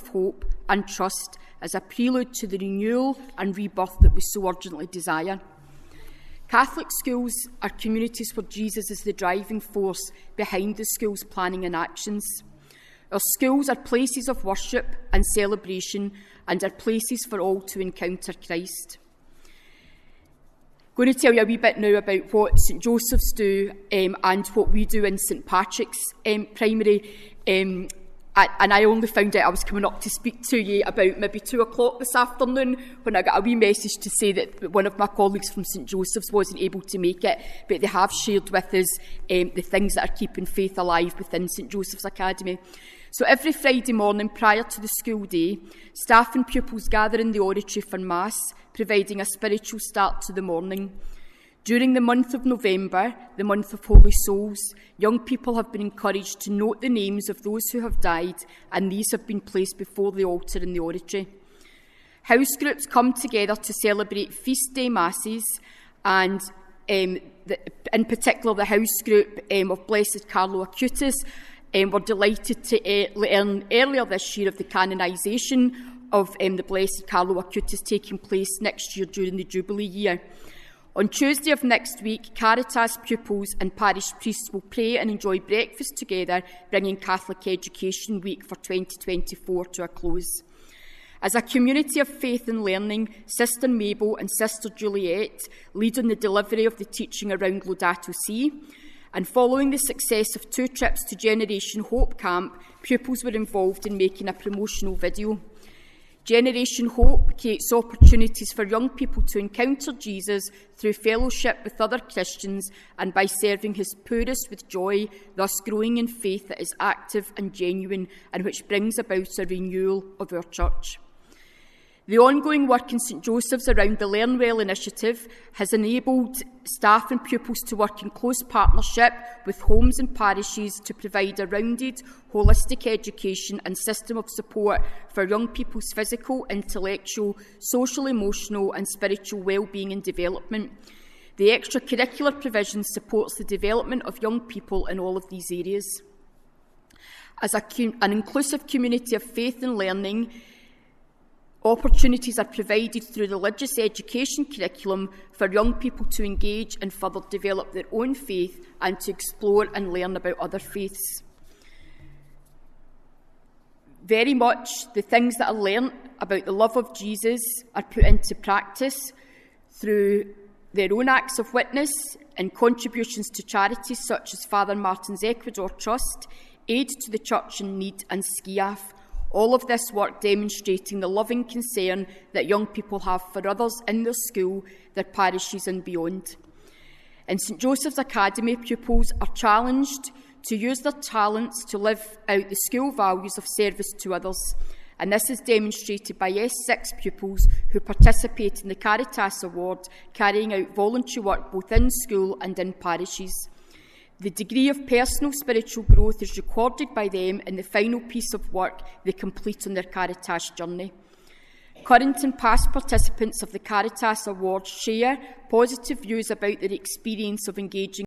of hope and trust as a prelude to the renewal and rebirth that we so urgently desire. Catholic schools are communities where Jesus is the driving force behind the school's planning and actions. Our schools are places of worship and celebration and are places for all to encounter Christ. I'm going to tell you a wee bit now about what St Joseph's do and what we do in St Patrick's Primary. And I only found out I was coming up to speak to you about maybe 2 o'clock this afternoon when I got a wee message to say that one of my colleagues from St Joseph's wasn't able to make it, but they have shared with us the things that are keeping faith alive within St Joseph's Academy. So every Friday morning prior to the school day, staff and pupils gather in the oratory for Mass, providing a spiritual start to the morning. During the month of November, the month of Holy Souls, young people have been encouraged to note the names of those who have died, and these have been placed before the altar in the oratory. House groups come together to celebrate feast day masses, and in particular the house group of Blessed Carlo Acutis were delighted to learn earlier this year of the canonisation of the Blessed Carlo Acutis taking place next year during the Jubilee year. On Tuesday of next week, Caritas pupils and parish priests will pray and enjoy breakfast together, bringing Catholic Education Week for 2024 to a close. As a community of faith and learning, Sister Mabel and Sister Juliet lead on the delivery of the teaching around Laudato Si, and following the success of 2 trips to Generation Hope Camp, pupils were involved in making a promotional video. Generation Hope creates opportunities for young people to encounter Jesus through fellowship with other Christians and by serving his poorest with joy, thus growing in faith that is active and genuine and which brings about a renewal of our church. The ongoing work in St Joseph's around the Learn Well initiative has enabled staff and pupils to work in close partnership with homes and parishes to provide a rounded, holistic education and system of support for young people's physical, intellectual, social, emotional and spiritual well-being and development. The extracurricular provision supports the development of young people in all of these areas. As an inclusive community of faith and learning, opportunities are provided through the religious education curriculum for young people to engage and further develop their own faith and to explore and learn about other faiths. Very much the things that are learnt about the love of Jesus are put into practice through their own acts of witness and contributions to charities such as Father Martin's Ecuador Trust, Aid to the Church in Need and SCIAF. All of this work demonstrating the loving concern that young people have for others in their school, their parishes and beyond. In St Joseph's Academy, pupils are challenged to use their talents to live out the school values of service to others, and this is demonstrated by S6 pupils who participate in the Caritas Award, carrying out voluntary work both in school and in parishes. The degree of personal spiritual growth is recorded by them in the final piece of work they complete on their Caritas journey. Current and past participants of the Caritas Awards share positive views about their experience of engaging